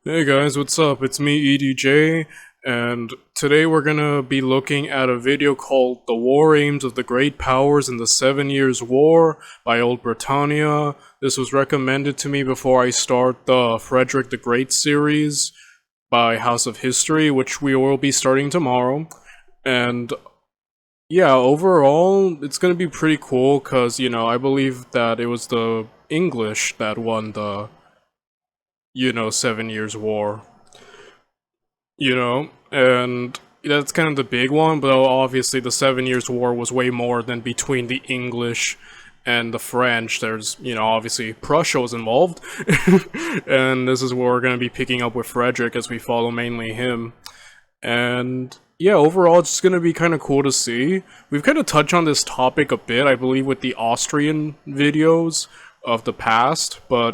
Hey guys, what's up? It's me, EDJ, and today we're gonna be looking at a video called The War Aims of the Great Powers in the 7 Years' War by Old Britannia. This was recommended to me before I start the Frederick the Great series by House of History, which we will be starting tomorrow. And yeah, overall, it's gonna be pretty cool because, I believe that it was the English that won the, 7 Years' War. And that's kind of the big one, but obviously the 7 Years' War was way more than between the English and the French. There's, obviously Prussia was involved, and this is where we're going to be picking up with Frederick as we follow mainly him. And yeah, overall, it's going to be kind of cool to see. We've kind of touched on this topic a bit, I believe, with the Austrian videos of the past, but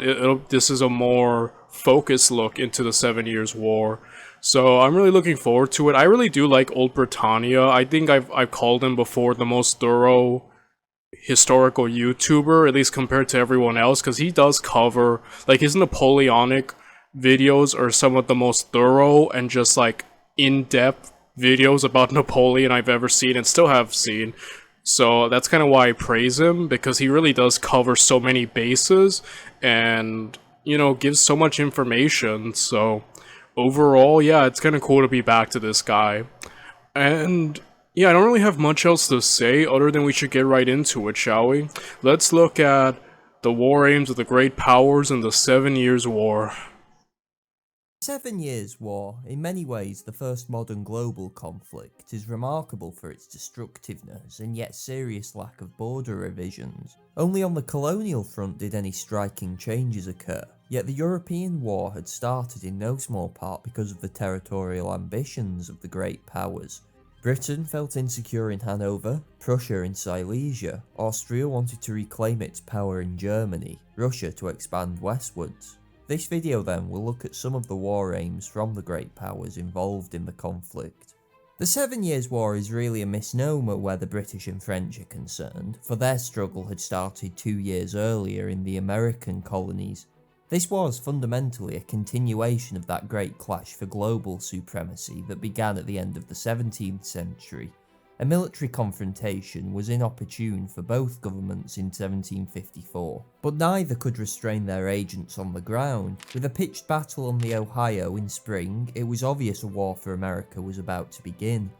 this is a more focused look into the 7 Years' War. So I'm really looking forward to it. I really do like Old Britannia. I think I've called him before the most thorough historical YouTuber, at least compared to everyone else, because he does cover, like, his Napoleonic videos are some of the most thorough and just like in-depth videos about Napoleon I've ever seen and still have seen. So that's kind of why I praise him, because he really does cover so many bases and, gives so much information. So overall, yeah, it's kind of cool to be back to this guy. And yeah, I don't really have much else to say other than we should get right into it, shall we? Let's look at the war aims of the great powers in the 7 Years' War. 7 Years' War, in many ways the first modern global conflict, is remarkable for its destructiveness and yet serious lack of border revisions. Only on the colonial front did any striking changes occur, yet the European war had started in no small part because of the territorial ambitions of the great powers. Britain felt insecure in Hanover, Prussia in Silesia, Austria wanted to reclaim its power in Germany, Russia to expand westwards. This video then will look at some of the war aims from the great powers involved in the conflict. The 7 Years' War is really a misnomer where the British and French are concerned, for their struggle had started 2 years earlier in the American colonies. This was fundamentally a continuation of that great clash for global supremacy that began at the end of the 17th century. A military confrontation was inopportune for both governments in 1754, but neither could restrain their agents on the ground. With a pitched battle on the Ohio in spring, it was obvious a war for America was about to begin.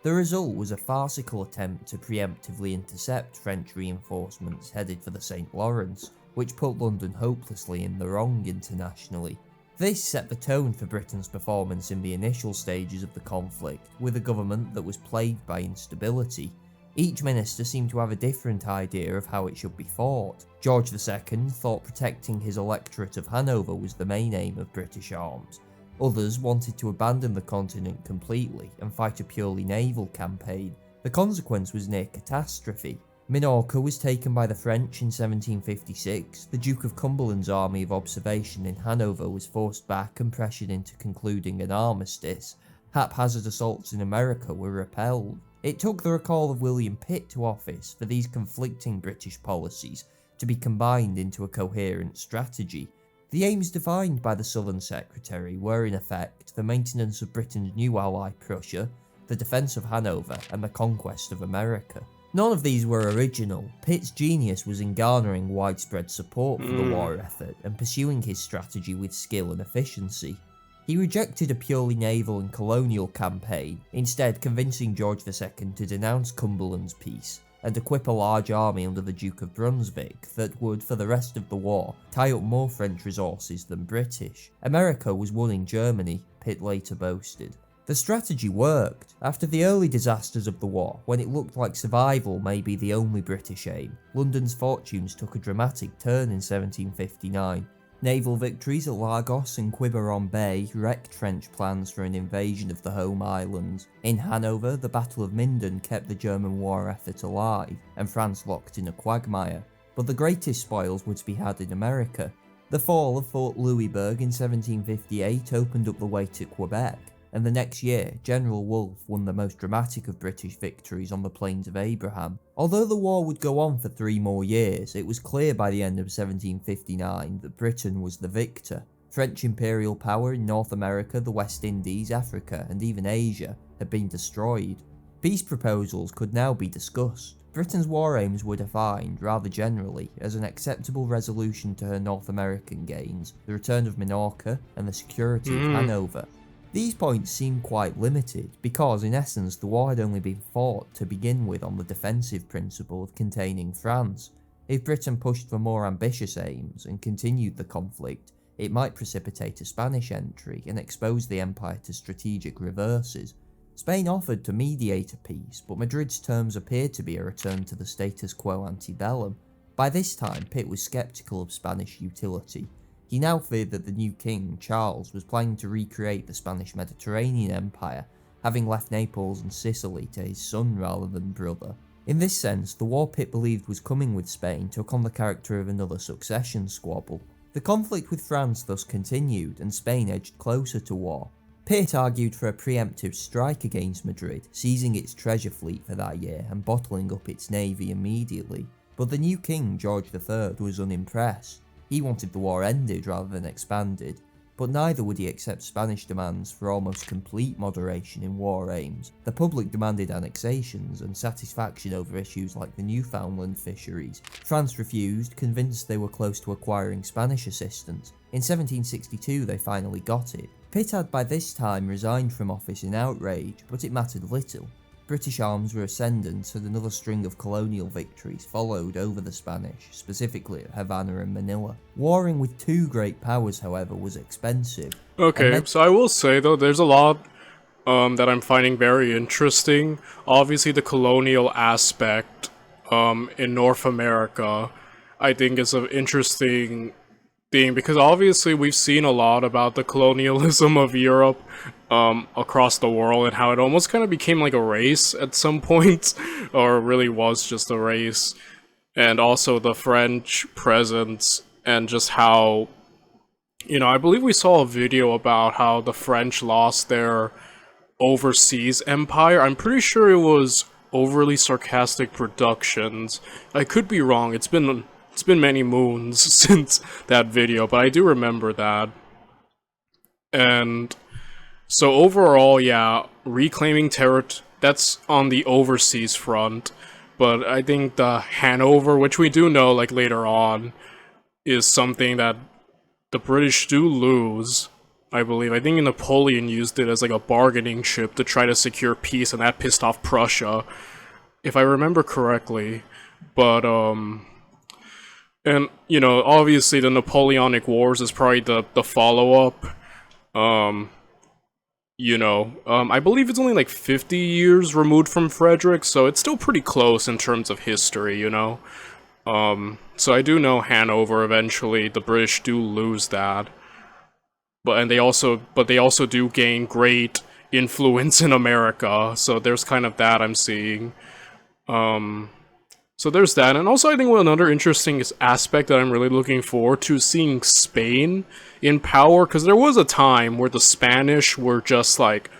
The result was a farcical attempt to preemptively intercept French reinforcements headed for the St. Lawrence, which put London hopelessly in the wrong internationally. This set the tone for Britain's performance in the initial stages of the conflict, with a government that was plagued by instability. Each minister seemed to have a different idea of how it should be fought. George II thought protecting his electorate of Hanover was the main aim of British arms. Others wanted to abandon the continent completely and fight a purely naval campaign. The consequence was near catastrophe. Minorca was taken by the French in 1756, the Duke of Cumberland's army of observation in Hanover was forced back and pressured into concluding an armistice. Haphazard assaults in America were repelled. It took the recall of William Pitt to office for these conflicting British policies to be combined into a coherent strategy. The aims defined by the Southern Secretary were in effect the maintenance of Britain's new ally Prussia, the defence of Hanover, and the conquest of America. None of these were original. Pitt's genius was in garnering widespread support for the war effort and pursuing his strategy with skill and efficiency. He rejected a purely naval and colonial campaign, instead convincing George II to denounce Cumberland's peace and equip a large army under the Duke of Brunswick that would, for the rest of the war, tie up more French resources than British. America was won in Germany, Pitt later boasted. The strategy worked. After the early disasters of the war, when it looked like survival may be the only British aim, London's fortunes took a dramatic turn in 1759. Naval victories at Lagos and Quiberon Bay wrecked French plans for an invasion of the home islands. In Hanover, the Battle of Minden kept the German war effort alive, and France locked in a quagmire. But the greatest spoils were to be had in America. The fall of Fort Louisbourg in 1758 opened up the way to Quebec, and the next year, General Wolfe won the most dramatic of British victories on the Plains of Abraham. Although the war would go on for 3 more years, it was clear by the end of 1759 that Britain was the victor. French imperial power in North America, the West Indies, Africa, and even Asia had been destroyed. Peace proposals could now be discussed. Britain's war aims were defined, rather generally, as an acceptable resolution to her North American gains, the return of Minorca, and the security of Hanover. These points seemed quite limited, because in essence the war had only been fought to begin with on the defensive principle of containing France. If Britain pushed for more ambitious aims and continued the conflict, it might precipitate a Spanish entry and expose the empire to strategic reverses. Spain offered to mediate a peace, but Madrid's terms appeared to be a return to the status quo antebellum. By this time, Pitt was sceptical of Spanish utility. He now feared that the new king, Charles, was planning to recreate the Spanish Mediterranean Empire, having left Naples and Sicily to his son rather than brother. In this sense, the war Pitt believed was coming with Spain took on the character of another succession squabble. The conflict with France thus continued, and Spain edged closer to war. Pitt argued for a preemptive strike against Madrid, seizing its treasure fleet for that year and bottling up its navy immediately. But the new king, George III, was unimpressed. He wanted the war ended rather than expanded, but neither would he accept Spanish demands for almost complete moderation in war aims. The public demanded annexations and satisfaction over issues like the Newfoundland fisheries. France refused, convinced they were close to acquiring Spanish assistance. In 1762 they finally got it. Pitt had by this time resigned from office in outrage, but it mattered little. British arms were ascendant and another string of colonial victories followed over the Spanish, specifically at Havana and Manila. Warring with two great powers, however, was expensive. Okay, so I will say though, there's a lot that I'm finding very interesting. Obviously the colonial aspect in North America, I think is an interesting thing, because obviously we've seen a lot about the colonialism of Europe across the world and how it almost kind of became like a race at some point, or really was just a race, and also the French presence and just how, you know, I believe we saw a video about how the French lost their overseas empire. I'm pretty sure it was Overly Sarcastic Productions. I could be wrong, it's been many moons since that video, but I do remember that. And so overall, yeah, reclaiming territory, that's on the overseas front, but I think the Hanover, which we do know, like, later on, is something that the British do lose, I believe. I think Napoleon used it as, like, a bargaining chip to try to secure peace, and that pissed off Prussia, if I remember correctly. But, and, you know, obviously the Napoleonic Wars is probably the follow-up. You know, I believe it's only like 50 years removed from Frederick, so it's still pretty close in terms of history, you know? So I do know Hanover eventually, the British do lose that. But they also do gain great influence in America, so there's kind of that I'm seeing. So there's that, and also I think another interesting aspect that I'm really looking forward to is seeing Spain in power, because there was a time where the Spanish were just like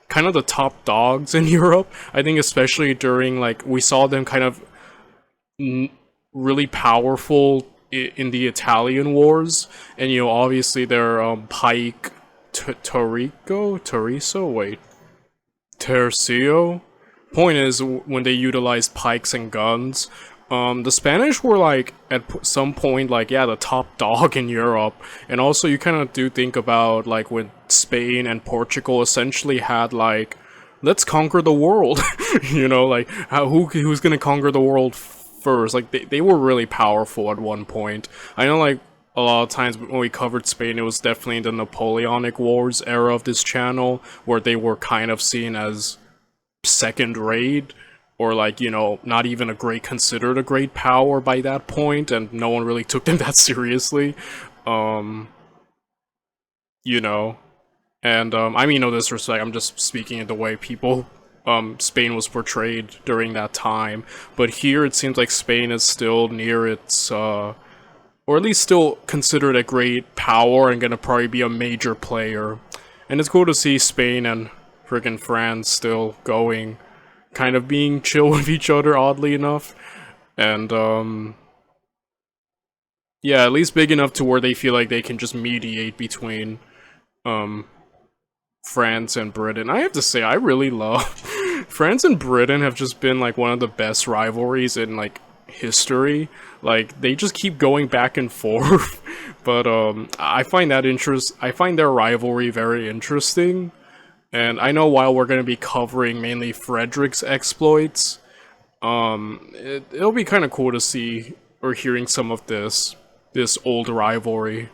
kind of the top dogs in Europe. I think especially during, like, we saw them kind of really powerful in the Italian wars, and, you know, obviously their Pike, Tercio? Point is, when they utilized pikes and guns, the Spanish were, like, at some point, like, yeah, the top dog in Europe. And also, you kind of do think about, like, when Spain and Portugal essentially had, like, let's conquer the world. You know, like, who's gonna conquer the world first? Like, they were really powerful at one point. I know, like, a lot of times when we covered Spain, it was definitely the Napoleonic Wars era of this channel, where they were kind of seen as second rate, or, like, you know, not even considered a great power by that point, and no one really took them that seriously. You know, and I mean, no disrespect, I'm just speaking of the way people Spain was portrayed during that time. But here it seems like Spain is still near its or at least still considered a great power and gonna probably be a major player. And it's cool to see Spain and friggin' France still going, kind of being chill with each other, oddly enough. And Yeah, at least big enough to where they feel like they can just mediate between um France and Britain. I have to say, I really love France and Britain have just been like one of the best rivalries in like history. Like they just keep going back and forth. But I find that I find their rivalry very interesting. And I know while we're gonna be covering mainly Frederick's exploits, it'll be kind of cool to see or hearing some of this old rivalry.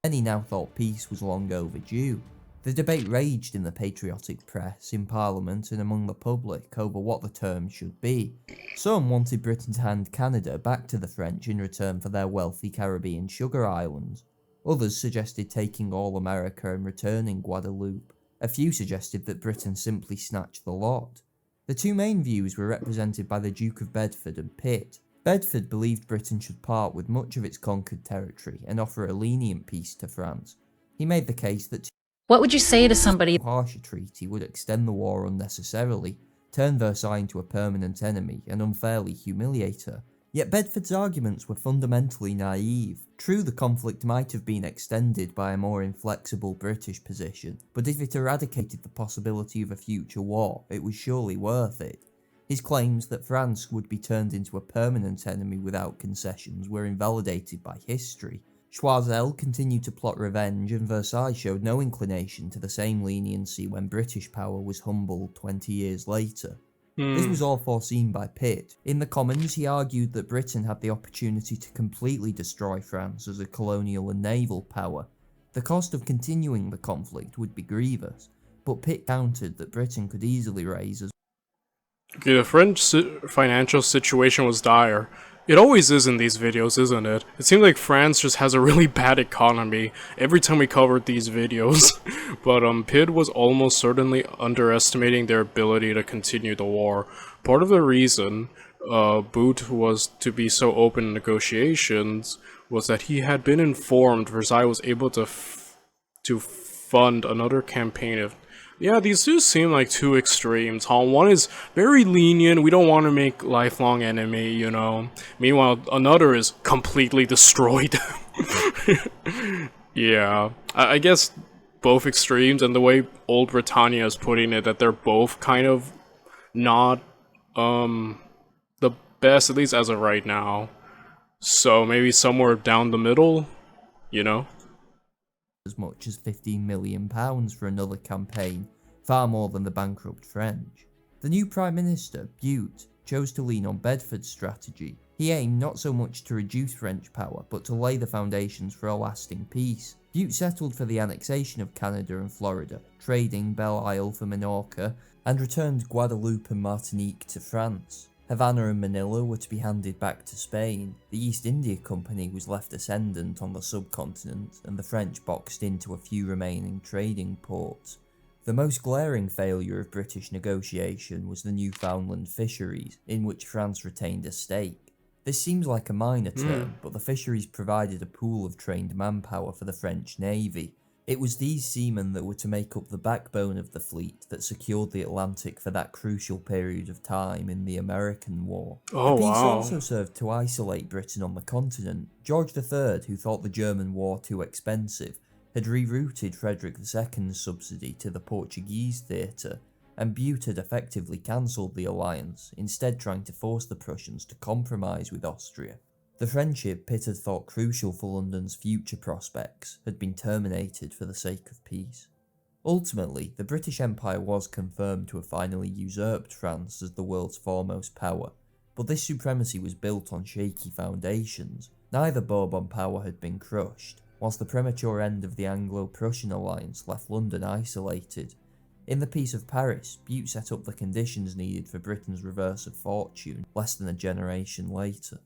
Many now thought peace was long overdue. The debate raged in the patriotic press, in Parliament, and among the public over what the term should be. Some wanted Britain to hand Canada back to the French in return for their wealthy Caribbean sugar islands. Others suggested taking all America and returning Guadeloupe. A few suggested that Britain simply snatch the lot. The two main views were represented by the Duke of Bedford and Pitt. Bedford believed Britain should part with much of its conquered territory and offer a lenient peace to France. He made the case that What would you say to somebody? too harsh a treaty would extend the war unnecessarily, turn Versailles into a permanent enemy, and unfairly humiliate her. Yet Bedford's arguments were fundamentally naive. True, the conflict might have been extended by a more inflexible British position, but if it eradicated the possibility of a future war, it was surely worth it. His claims that France would be turned into a permanent enemy without concessions were invalidated by history. Choiseul continued to plot revenge, and Versailles showed no inclination to the same leniency when British power was humbled 20 years later. This was all foreseen by Pitt. In the Commons, he argued that Britain had the opportunity to completely destroy France as a colonial and naval power. The cost of continuing the conflict would be grievous, but Pitt countered that Britain could easily raise as Okay, the French financial situation was dire. It always is in these videos, isn't it? It seems like France just has a really bad economy every time we covered these videos. But Pitt was almost certainly underestimating their ability to continue the war. Part of the reason Boot was to be so open in negotiations was that he had been informed Versailles was able to fund another campaign of. Yeah, these two seem like two extremes, huh? One is very lenient, we don't want to make lifelong enemy, you know. Meanwhile, another is completely destroyed. Yeah, I guess both extremes, and the way old Britannia is putting it, that they're both kind of not, the best, at least as of right now. So maybe somewhere down the middle, you know? much as £15 million for another campaign, far more than the bankrupt French. The new Prime Minister, Bute, chose to lean on Bedford's strategy. He aimed not so much to reduce French power, but to lay the foundations for a lasting peace. Bute settled for the annexation of Canada and Florida, trading Belle Isle for Minorca, and returned Guadeloupe and Martinique to France. Havana and Manila were to be handed back to Spain, the East India Company was left ascendant on the subcontinent, and the French boxed into a few remaining trading ports. The most glaring failure of British negotiation was the Newfoundland fisheries, in which France retained a stake. This seems like a minor term, but the fisheries provided a pool of trained manpower for the French Navy. It was these seamen that were to make up the backbone of the fleet that secured the Atlantic for that crucial period of time in the American War. Oh, the peace wow. also served to isolate Britain on the continent. George III, who thought the German war too expensive, had rerouted Frederick II's subsidy to the Portuguese theatre, and Bute had effectively cancelled the alliance, instead trying to force the Prussians to compromise with Austria. The friendship Pitt had thought crucial for London's future prospects had been terminated for the sake of peace. Ultimately, the British Empire was confirmed to have finally usurped France as the world's foremost power, but this supremacy was built on shaky foundations. Neither Bourbon power had been crushed, whilst the premature end of the Anglo-Prussian alliance left London isolated. In the Peace of Paris, Bute set up the conditions needed for Britain's reverse of fortune less than a generation later.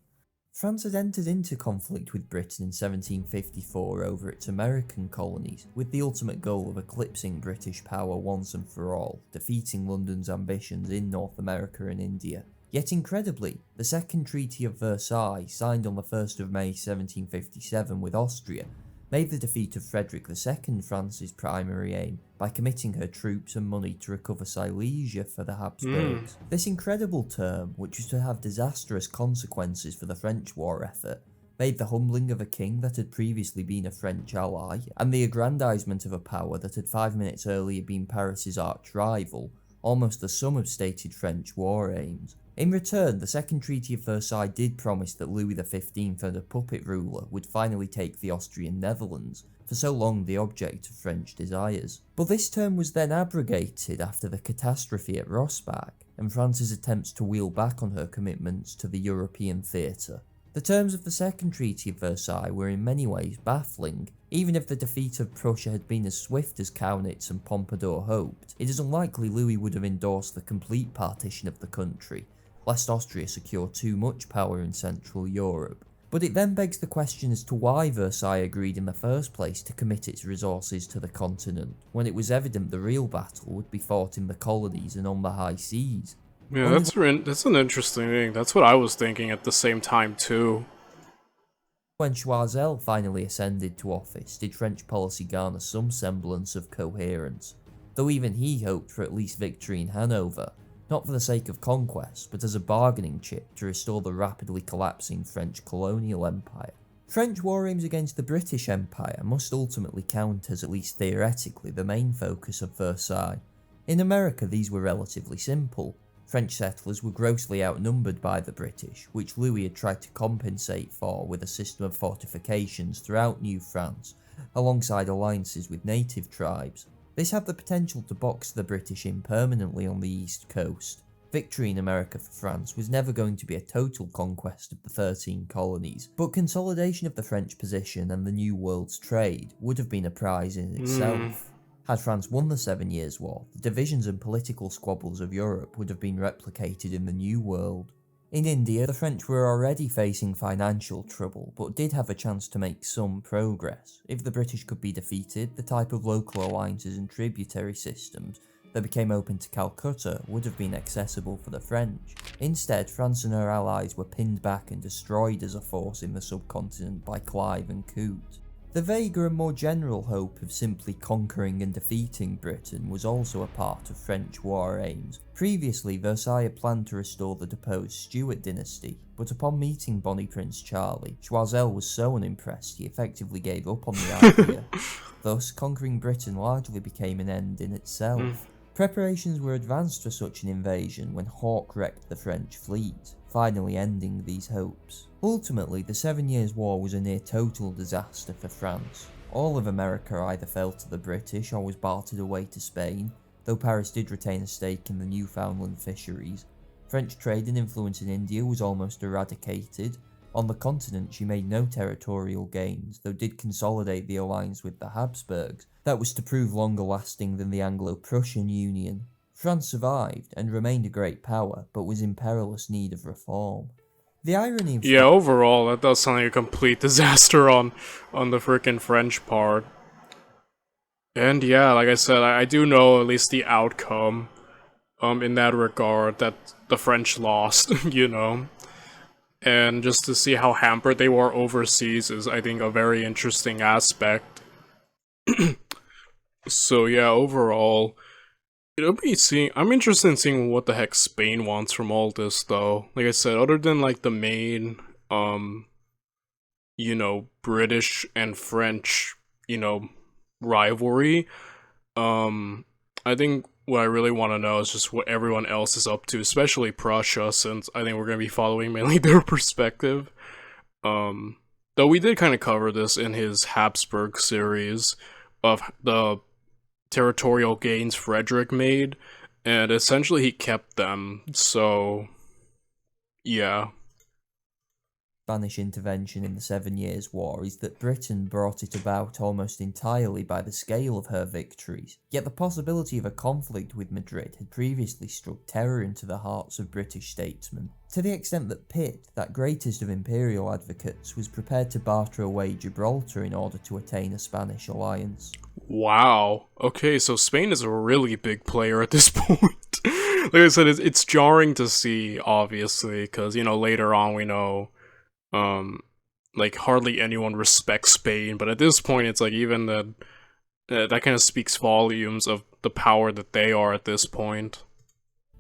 France had entered into conflict with Britain in 1754 over its American colonies, with the ultimate goal of eclipsing British power once and for all, defeating London's ambitions in North America and India. Yet incredibly, the Second Treaty of Versailles, signed on the 1st of May 1757 with Austria, made the defeat of Frederick II France's primary aim by committing her troops and money to recover Silesia for the Habsburgs. This incredible term, which was to have disastrous consequences for the French war effort, made the humbling of a king that had previously been a French ally, and the aggrandizement of a power that had 5 minutes earlier been Paris's arch-rival, almost the sum of stated French war aims. In return, the Second Treaty of Versailles did promise that Louis XV and a puppet ruler would finally take the Austrian Netherlands, for so long the object of French desires. But this term was then abrogated after the catastrophe at Rossbach, and France's attempts to wheel back on her commitments to the European theatre. The terms of the Second Treaty of Versailles were in many ways baffling. Even if the defeat of Prussia had been as swift as Kaunitz and Pompadour hoped, it is unlikely Louis would have endorsed the complete partition of the country, lest Austria secure too much power in Central Europe. But it then begs the question as to why Versailles agreed in the first place to commit its resources to the continent, when it was evident the real battle would be fought in the colonies and on the high seas. Yeah, that's an interesting thing. That's what I was thinking at the same time too. When Choiseul finally ascended to office, did French policy garner some semblance of coherence, though even he hoped for at least victory in Hanover, not for the sake of conquest, but as a bargaining chip to restore the rapidly collapsing French colonial empire. French war aims against the British Empire must ultimately count as, at least theoretically, the main focus of Versailles. In America, these were relatively simple. French settlers were grossly outnumbered by the British, which Louis had tried to compensate for with a system of fortifications throughout New France, alongside alliances with native tribes. This had the potential to box the British in permanently on the east coast. Victory in America for France was never going to be a total conquest of the 13 colonies, but consolidation of the French position and the New World's trade would have been a prize in itself. Had France won the 7 Years' War, the divisions and political squabbles of Europe would have been replicated in the New World. In India, the French were already facing financial trouble, but did have a chance to make some progress. If the British could be defeated, the type of local alliances and tributary systems that became open to Calcutta would have been accessible for the French. Instead, France and her allies were pinned back and destroyed as a force in the subcontinent by Clive and Coote. The vaguer and more general hope of simply conquering and defeating Britain was also a part of French war aims. Previously, Versailles had planned to restore the deposed Stuart dynasty, but upon meeting Bonnie Prince Charlie, Choiseul was so unimpressed he effectively gave up on the idea. Thus, conquering Britain largely became an end in itself. Preparations were advanced for such an invasion when Hawke wrecked the French fleet, finally ending these hopes. Ultimately, the 7 Years' War was a near total disaster for France. All of America either fell to the British or was bartered away to Spain, though Paris did retain a stake in the Newfoundland fisheries. French trade and influence in India was almost eradicated. On the continent, she made no territorial gains, though did consolidate the alliance with the Habsburgs. That was to prove longer lasting than the Anglo-Prussian Union. France survived and remained a great power, but was in perilous need of reform. The irony of overall, that does sound like a complete disaster on the frickin' French part. And yeah, like I said, I do know at least the outcome, in that regard, that the French lost, you know. And just to see how hampered they were overseas is, I think, a very interesting aspect. So yeah, overall, I'm interested in seeing what the heck Spain wants from all this, though. Like I said, other than like the main, British and French, rivalry, I think what I really want to know is just what everyone else is up to, especially Prussia, since I think we're going to be following mainly their perspective. Though we did kind of cover this in his Habsburg series of the territorial gains Frederick made, and essentially he kept them, so yeah. Spanish intervention in the 7 Years' War is that Britain brought it about almost entirely by the scale of her victories, yet the possibility of a conflict with Madrid had previously struck terror into the hearts of British statesmen, to the extent that Pitt, that greatest of imperial advocates, was prepared to barter away Gibraltar in order to attain a Spanish alliance. Wow. Okay, so Spain is a really big player at this point. Like I said, it's jarring to see, obviously, because, later on we know like hardly anyone respects Spain, but at this point it's like even that kind of speaks volumes of the power that they are at this point.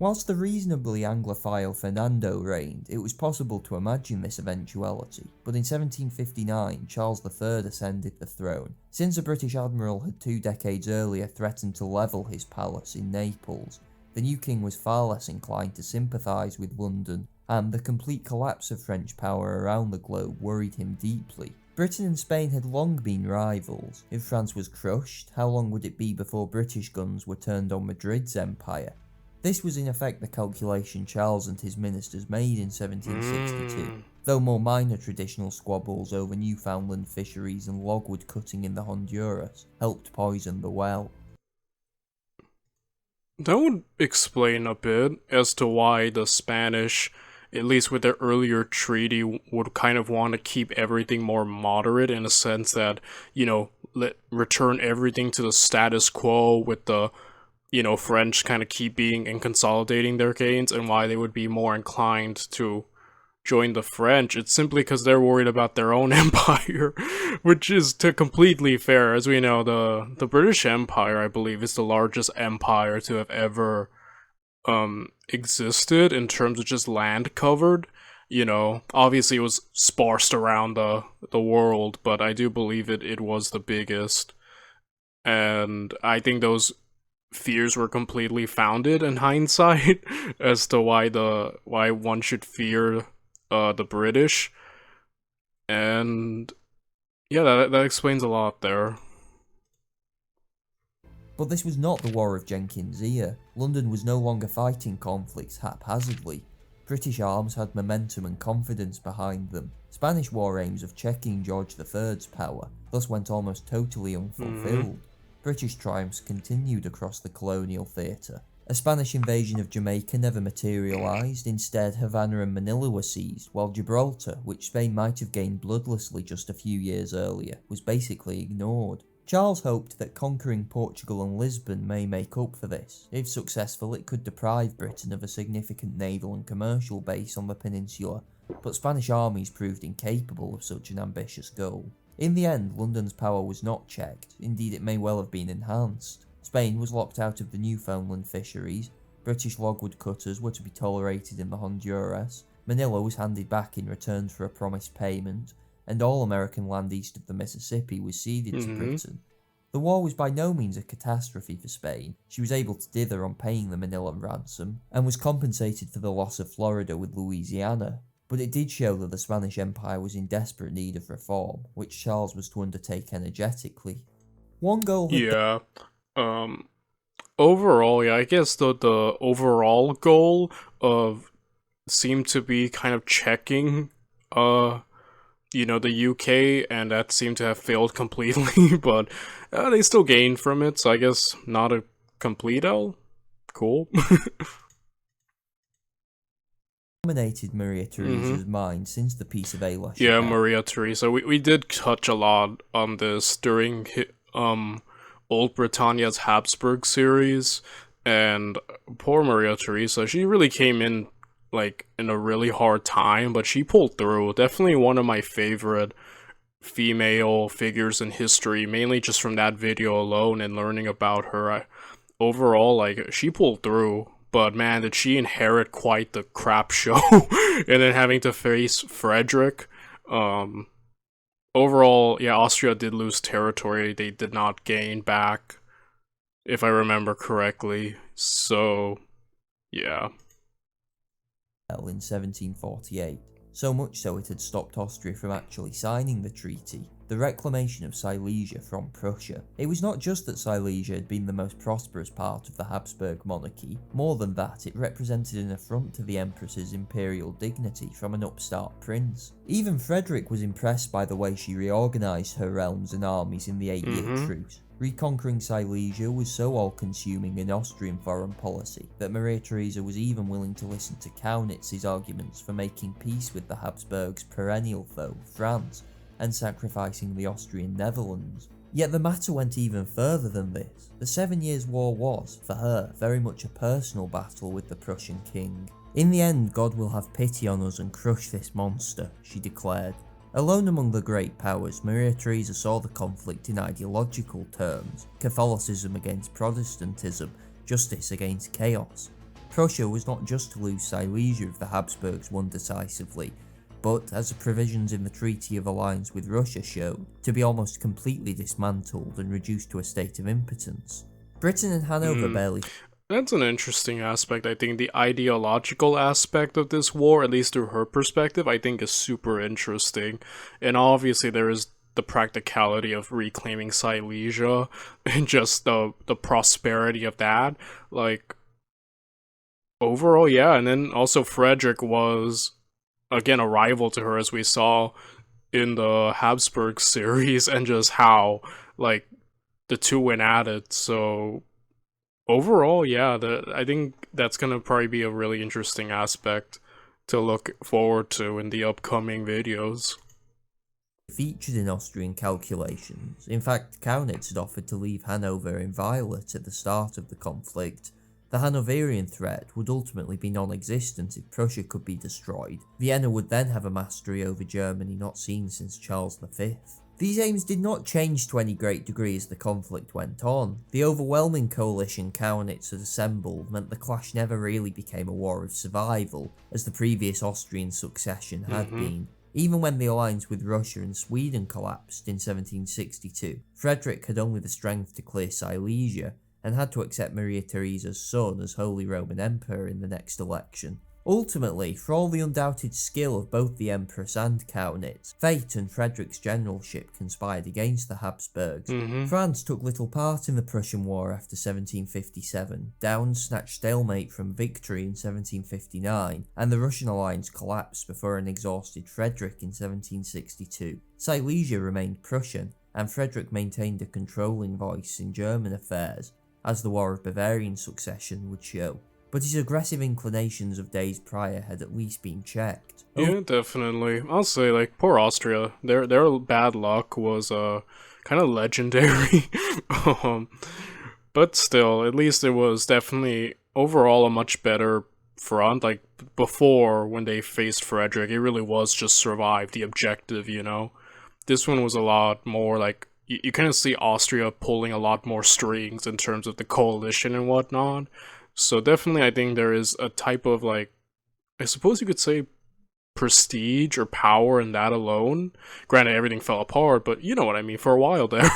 Whilst the reasonably Anglophile Fernando reigned, it was possible to imagine this eventuality, but in 1759 Charles III ascended the throne. Since a British admiral had 2 decades earlier threatened to level his palace in Naples, the new king was far less inclined to sympathise with London, and the complete collapse of French power around the globe worried him deeply. Britain and Spain had long been rivals. If France was crushed, how long would it be before British guns were turned on Madrid's empire? This was in effect the calculation Charles and his ministers made in 1762, though more minor traditional squabbles over Newfoundland fisheries and logwood cutting in the Honduras helped poison the well. That would explain a bit as to why the Spanish, at least with their earlier treaty, would kind of want to keep everything more moderate in a sense that, return everything to the status quo with the French kind of keep being and consolidating their gains, and why they would be more inclined to join the French. It's simply because they're worried about their own empire, which is completely fair. As we know, the British Empire, I believe, is the largest empire to have ever existed in terms of just land covered. Obviously it was sparsed around the world, but I do believe it was the biggest. And I think those fears were completely founded in hindsight as to why one should fear the British. And yeah, that explains a lot there. But this was not the War of Jenkins' ear. London was no longer fighting conflicts haphazardly. British arms had momentum and confidence behind them. Spanish war aims of checking George III's power thus went almost totally unfulfilled. British triumphs continued across the colonial theatre. A Spanish invasion of Jamaica never materialised. Instead, Havana and Manila were seized, while Gibraltar, which Spain might have gained bloodlessly just a few years earlier, was basically ignored. Charles hoped that conquering Portugal and Lisbon may make up for this. If successful, it could deprive Britain of a significant naval and commercial base on the peninsula, but Spanish armies proved incapable of such an ambitious goal. In the end, London's power was not checked, indeed it may well have been enhanced. Spain was locked out of the Newfoundland fisheries, British logwood cutters were to be tolerated in the Honduras, Manila was handed back in return for a promised payment, and all American land east of the Mississippi was ceded to Britain. The war was by no means a catastrophe for Spain. She was able to dither on paying the Manila ransom, and was compensated for the loss of Florida with Louisiana. But it did show that the Spanish Empire was in desperate need of reform, which Charles was to undertake energetically. One goal had overall, yeah, I guess the overall goal seemed to be kind of checking the UK, and that seemed to have failed completely, but they still gained from it, so I guess not a complete L. Cool. Dominated Maria Theresa's mind since the Peace of Aix. Yeah, Maria Theresa. We did touch a lot on this during Old Britannia's Habsburg series, and poor Maria Theresa, she really came in in a really hard time, but she pulled through. Definitely one of my favorite female figures in history, mainly just from that video alone and learning about her. Overall, she pulled through, but man, did she inherit quite the crap show, and then having to face Frederick. Overall, yeah, Austria did lose territory. They did not gain back, if I remember correctly. So, yeah. In 1748, so much so it had stopped Austria from actually signing the treaty. The reclamation of Silesia from Prussia. It was not just that Silesia had been the most prosperous part of the Habsburg monarchy, more than that, it represented an affront to the Empress's imperial dignity from an upstart prince. Even Frederick was impressed by the way she reorganised her realms and armies in the 8-year truce. Reconquering Silesia was so all-consuming in Austrian foreign policy that Maria Theresa was even willing to listen to Kaunitz's arguments for making peace with the Habsburgs' perennial foe, France, and sacrificing the Austrian Netherlands. Yet the matter went even further than this. The 7 Years' War was, for her, very much a personal battle with the Prussian king. In the end, God will have pity on us and crush this monster, she declared. Alone among the great powers, Maria Theresa saw the conflict in ideological terms: Catholicism against Protestantism, justice against chaos. Prussia was not just to lose Silesia if the Habsburgs won decisively, but, as the provisions in the Treaty of Alliance with Russia showed, to be almost completely dismantled and reduced to a state of impotence. Britain and Hanover barely. That's an interesting aspect. I think the ideological aspect of this war, at least through her perspective, I think is super interesting. And obviously there is the practicality of reclaiming Silesia and just the prosperity of that. Like, overall, yeah. And then also Frederick was, again, a rival to her, as we saw in the Habsburg series, and just how, like, the two went at it. So overall, yeah, I think that's gonna probably be a really interesting aspect to look forward to in the upcoming videos. Featured in Austrian calculations. In fact, Kaunitz had offered to leave Hanover inviolate at the start of the conflict. The Hanoverian threat would ultimately be non-existent if Prussia could be destroyed. Vienna would then have a mastery over Germany not seen since Charles V. These aims did not change to any great degree as the conflict went on. The overwhelming coalition Kaunitz had assembled meant the clash never really became a war of survival, as the previous Austrian succession had been. Even when the alliance with Russia and Sweden collapsed in 1762, Frederick had only the strength to clear Silesia, and had to accept Maria Theresa's son as Holy Roman Emperor in the next election. Ultimately, for all the undoubted skill of both the Empress and Kaunitz, fate and Frederick's generalship conspired against the Habsburgs. France took little part in the Prussian War after 1757, Daun's snatched stalemate from victory in 1759, and the Russian alliance collapsed before an exhausted Frederick in 1762. Silesia remained Prussian, and Frederick maintained a controlling voice in German affairs, as the War of Bavarian Succession would show. But his aggressive inclinations of days prior had at least been checked. Yeah, definitely. I'll say, like, poor Austria. Their bad luck was kind of legendary. But still, at least it was definitely overall a much better front. Like, before, when they faced Frederick, it really was just survive the objective, you know? This one was a lot more, like, you kind of see Austria pulling a lot more strings in terms of the coalition and whatnot. So definitely, I think there is a type of, like, I suppose you could say prestige or power in that alone. Granted, everything fell apart, but you know what I mean, for a while there.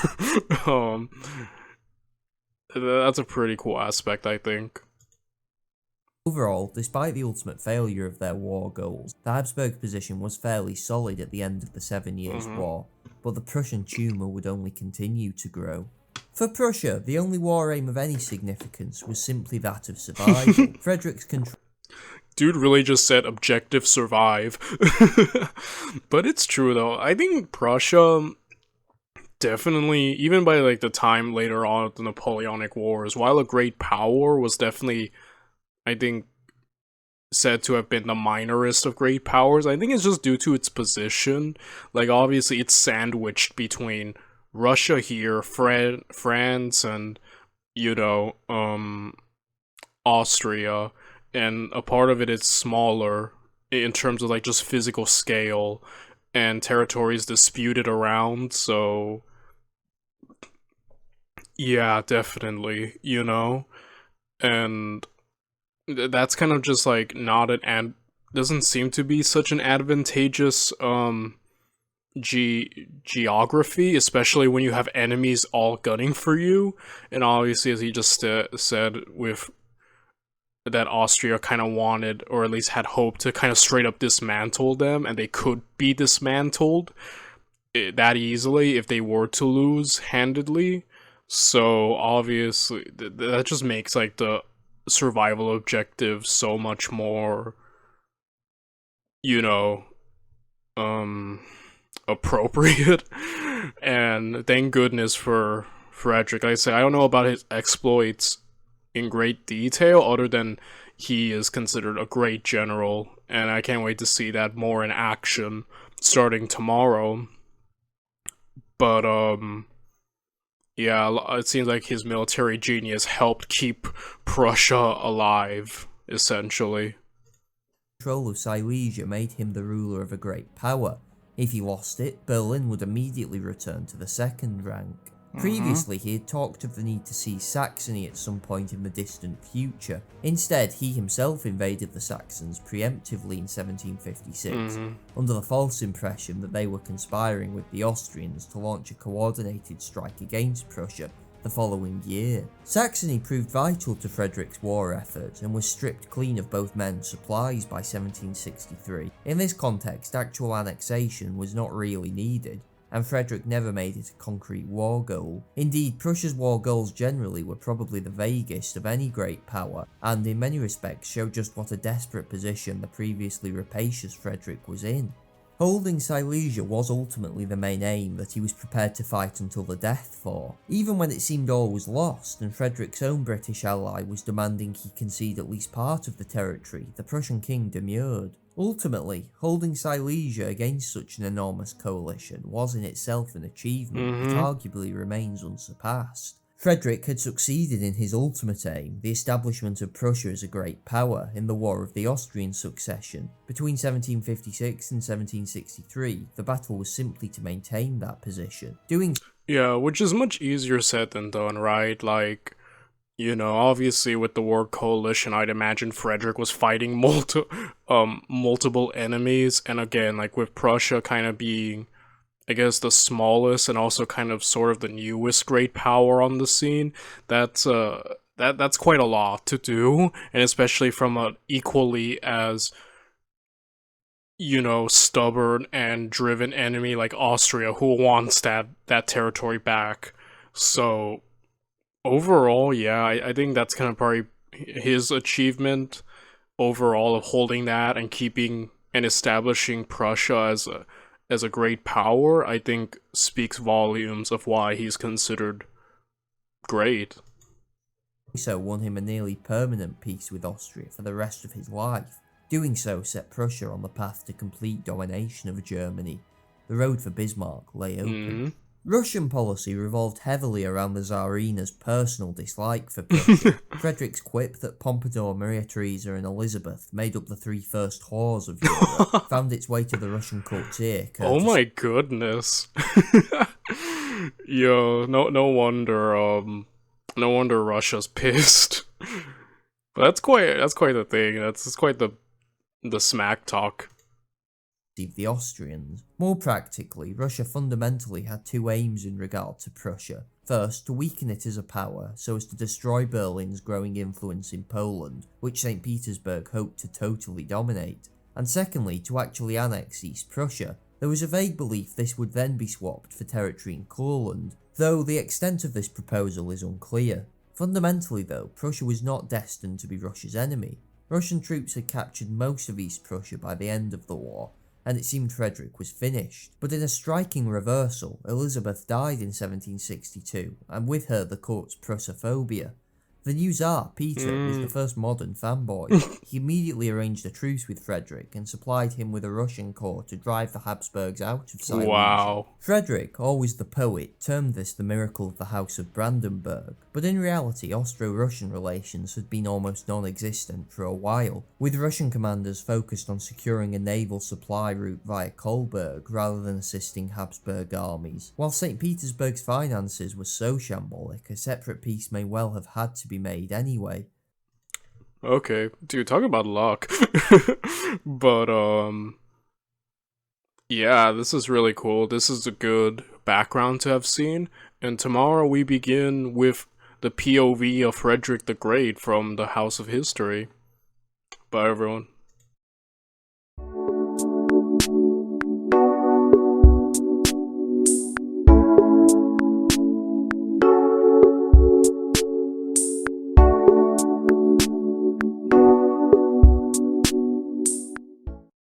That's a pretty cool aspect, I think. Overall, despite the ultimate failure of their war goals, the Habsburg position was fairly solid at the end of the 7 Years' War, but the Prussian tumour would only continue to grow. For Prussia, the only war aim of any significance was simply that of survival. Frederick's control. Dude really just said objective survive. But it's true though. I think Prussia definitely, even by like the time later on of the Napoleonic Wars, while a great power, was definitely, I think, said to have been the minorest of great powers. I think it's just due to its position. Like, obviously it's sandwiched between Russia here, France, and, you know, Austria, and a part of it is smaller in terms of, like, just physical scale, and territories disputed around, so yeah, definitely, you know, and that's kind of just, like, not an doesn't seem to be such an advantageous, geography, especially when you have enemies all gunning for you. And obviously, as he just said, with that Austria kind of wanted, or at least had hoped to kind of straight up dismantle them, and they could be dismantled that easily if they were to lose handedly. So obviously that just makes, like, the survival objective so much more, you know, appropriate. And thank goodness for Frederick. Like I say, I don't know about his exploits in great detail, other than he is considered a great general, and I can't wait to see that more in action starting tomorrow. But yeah, it seems like his military genius helped keep Prussia alive, essentially. Control of Silesia made him the ruler of a great power. If he lost it, Berlin would immediately return to the second rank. Previously, he had talked of the need to seize Saxony at some point in the distant future. Instead, he himself invaded the Saxons preemptively in 1756, under the false impression that they were conspiring with the Austrians to launch a coordinated strike against Prussia the following year. Saxony proved vital to Frederick's war effort and was stripped clean of both men and supplies by 1763. In this context, actual annexation was not really needed, and Frederick never made it a concrete war goal. Indeed, Prussia's war goals generally were probably the vaguest of any great power, and in many respects show just what a desperate position the previously rapacious Frederick was in. Holding Silesia was ultimately the main aim that he was prepared to fight until the death for. Even when it seemed all was lost and Frederick's own British ally was demanding he concede at least part of the territory, the Prussian king demurred. Ultimately, holding Silesia against such an enormous coalition was in itself an achievement that arguably remains unsurpassed. Frederick had succeeded in his ultimate aim, the establishment of Prussia as a great power, in the War of the Austrian Succession. Between 1756 and 1763, the battle was simply to maintain that position. Yeah, which is much easier said than done, right? Like, you know, obviously with the word coalition, I'd imagine Frederick was fighting multiple enemies, and again, like with Prussia kind of being, I guess, the smallest and also kind of sort of the newest great power on the scene, that's quite a lot to do, and especially from an equally as, you know, stubborn and driven enemy like Austria, who wants that territory back. So overall, yeah, I think that's kind of probably his achievement overall of holding that and keeping and establishing Prussia as a great power, I think speaks volumes of why he's considered great. So won him a nearly permanent peace with Austria for the rest of his life. Doing so set Prussia on the path to complete domination of Germany. The road for Bismarck lay open. Russian policy revolved heavily around the Tsarina's personal dislike for Prussia. Frederick's quip that Pompadour, Maria Theresa and Elizabeth made up the three first whores of Europe found its way to the Russian court's ear. Oh my goodness. Yo, no wonder Russia's pissed. But that's quite the thing. That's quite the smack talk. The Austrians. More practically, Russia fundamentally had two aims in regard to Prussia. First, to weaken it as a power, so as to destroy Berlin's growing influence in Poland, which St. Petersburg hoped to totally dominate. And secondly, to actually annex East Prussia. There was a vague belief this would then be swapped for territory in Courland, though the extent of this proposal is unclear. Fundamentally though, Prussia was not destined to be Russia's enemy. Russian troops had captured most of East Prussia by the end of the war, and it seemed Frederick was finished. But in a striking reversal, Elizabeth died in 1762, and with her the court's Prussophobia. The new Tsar, Peter, was the first modern fanboy. He immediately arranged a truce with Frederick and supplied him with a Russian corps to drive the Habsburgs out of Silesia. Wow. Frederick, always the poet, termed this the miracle of the House of Brandenburg, but in reality Austro-Russian relations had been almost non-existent for a while, with Russian commanders focused on securing a naval supply route via Kolberg rather than assisting Habsburg armies. While St. Petersburg's finances were so shambolic, a separate peace may well have had to be made anyway. Okay, dude, talk about luck. But yeah, this is really cool. This is a good background to have seen. And tomorrow we begin with the POV of Frederick the Great from the House of History. Bye everyone.